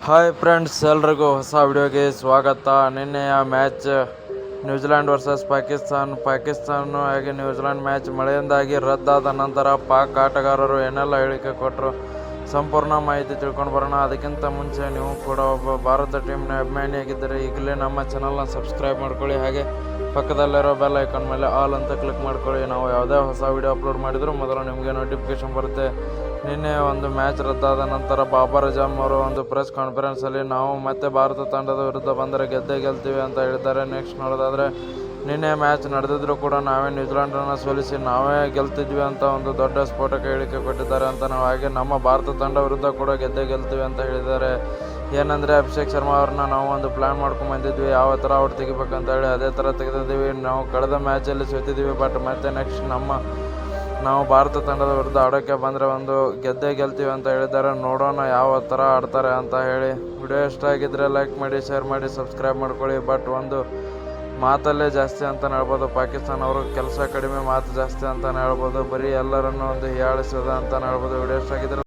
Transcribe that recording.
Hi friends, ಎಲ್ರಿಗೂ ಹೊಸ ವಿಡಿಯೋಗೆ ಸ್ವಾಗತ. ನಿನ್ನೆಯ ಮ್ಯಾಚ್ ನ್ಯೂಜಿಲೆಂಡ್ ವರ್ಸಸ್ ಪಾಕಿಸ್ತಾನ ಹಾಗೆ ನ್ಯೂಜಿಲೆಂಡ್ ಮ್ಯಾಚ್ ಮಳೆಯಿಂದಾಗಿ ರದ್ದಾದ ನಂತರ ಪಾಕ್ ಆಟಗಾರರು ಏನೆಲ್ಲ ಹೇಳಿಕೆ ಕೊಟ್ಟರು ಸಂಪೂರ್ಣ ಮಾಹಿತಿ ತಿಳ್ಕೊಂಡು ಬರೋಣ. ಅದಕ್ಕಿಂತ ಮುಂಚೆ ನೀವು ಕೂಡ ಒಬ್ಬ ಭಾರತ ಟೀಮ್ನ ಅಭಿಮಾನಿಯಾಗಿದ್ದರೆ ಈಗಲೇ ನಮ್ಮ ಚಾನಲ್ನ ಸಬ್ಸ್ಕ್ರೈಬ್ ಮಾಡ್ಕೊಳ್ಳಿ, ಹಾಗೆ ಪಕ್ಕದಲ್ಲಿರೋ ಬೆಲ್ ಐಕಾನ್ ಮೇಲೆ ಆಲ್ ಅಂತ ಕ್ಲಿಕ್ ಮಾಡ್ಕೊಳ್ಳಿ. ನಾವು ಯಾವುದೇ ಹೊಸ ವಿಡಿಯೋ ಅಪ್ಲೋಡ್ ಮಾಡಿದರೂ ಮೊದಲು ನಿಮಗೆ ನೋಟಿಫಿಕೇಶನ್ ಬರುತ್ತೆ. ನಿನ್ನೆ ಒಂದು ಮ್ಯಾಚ್ ರದ್ದಾದ ನಂತರ ಬಾಬರ್ ಅಜಮ್ ಅವರು ಒಂದು ಪ್ರೆಸ್ ಕಾನ್ಫರೆನ್ಸಲ್ಲಿ ನಾವು ಮತ್ತೆ ಭಾರತ ತಂಡದ ವಿರುದ್ಧ ಬಂದರೆ ಗೆದ್ದೇ ಗೆಲ್ತೀವಿ ಅಂತ ಹೇಳಿದ್ದಾರೆ. ನೆಕ್ಸ್ಟ್ ನೋಡೋದಾದರೆ, ನಿನ್ನೆ ಮ್ಯಾಚ್ ನಡೆದಿದ್ರು ಕೂಡ ನಾವೇ ನ್ಯೂಜಿಲೆಂಡನ್ನು ಸೋಲಿಸಿ ನಾವೇ ಗೆಲ್ತಿದ್ವಿ ಅಂತ ಒಂದು ದೊಡ್ಡ ಸ್ಫೋಟಕ ಹೇಳಿಕೆ ಕೊಟ್ಟಿದ್ದಾರೆ ಅಂತ. ನಾವು ಹಾಗೆ ನಮ್ಮ ಭಾರತ ತಂಡ ವಿರುದ್ಧ ಕೂಡ ಗೆದ್ದೇ ಗೆಲ್ತೀವಿ ಅಂತ ಹೇಳಿದ್ದಾರೆ. ಏನಂದರೆ, ಅಭಿಷೇಕ್ ಶರ್ಮಾ ಅವ್ರನ್ನ ನಾವು ಒಂದು ಪ್ಲ್ಯಾನ್ ಮಾಡ್ಕೊಂಡು ಬಂದಿದ್ವಿ, ಯಾವ ಥರ ಔಟ್ ತೆಗಿಬೇಕಂತ ಹೇಳಿ ಅದೇ ಥರ ತೆಗೆದಿದ್ದೀವಿ. ನಾವು ಕಳೆದ ಮ್ಯಾಚಲ್ಲಿ ಸೋತಿದ್ದೀವಿ, ಬಟ್ ಮತ್ತೆ ನೆಕ್ಸ್ಟ್ ನಾವು ಭಾರತ ತಂಡದ ವಿರುದ್ಧ ಆಡೋಕ್ಕೆ ಬಂದರೆ ಒಂದು ಗೆದ್ದೇ ಗೆಲ್ತೀವಿ ಅಂತ ಹೇಳಿದ್ದಾರೆ. ನೋಡೋಣ ಯಾವ ಥರ ಆಡ್ತಾರೆ ಅಂತ ಹೇಳಿ. ವಿಡಿಯೋ ಇಷ್ಟ ಆಗಿದ್ದರೆ ಲೈಕ್ ಮಾಡಿ, ಶೇರ್ ಮಾಡಿ, ಸಬ್ಸ್ಕ್ರೈಬ್ ಮಾಡ್ಕೊಳ್ಳಿ. ಬಟ್ ಒಂದು ಮಾತಲ್ಲೇ ಜಾಸ್ತಿ ಅಂತಲೇ ಹೇಳ್ಬೋದು, ಪಾಕಿಸ್ತಾನ ಅವರು ಕೆಲಸ ಕಡಿಮೆ ಮಾತು ಜಾಸ್ತಿ ಅಂತಲೇ ಹೇಳ್ಬೋದು, ಬರೀ ಎಲ್ಲರನ್ನೂ ಒಂದು ಹೀಯಾಳಿಸೋದು ಅಂತಲೇ ಹೇಳ್ಬೋದು. ವಿಡಿಯೋ ಇಷ್ಟ ಆಗಿದ್ದರೆ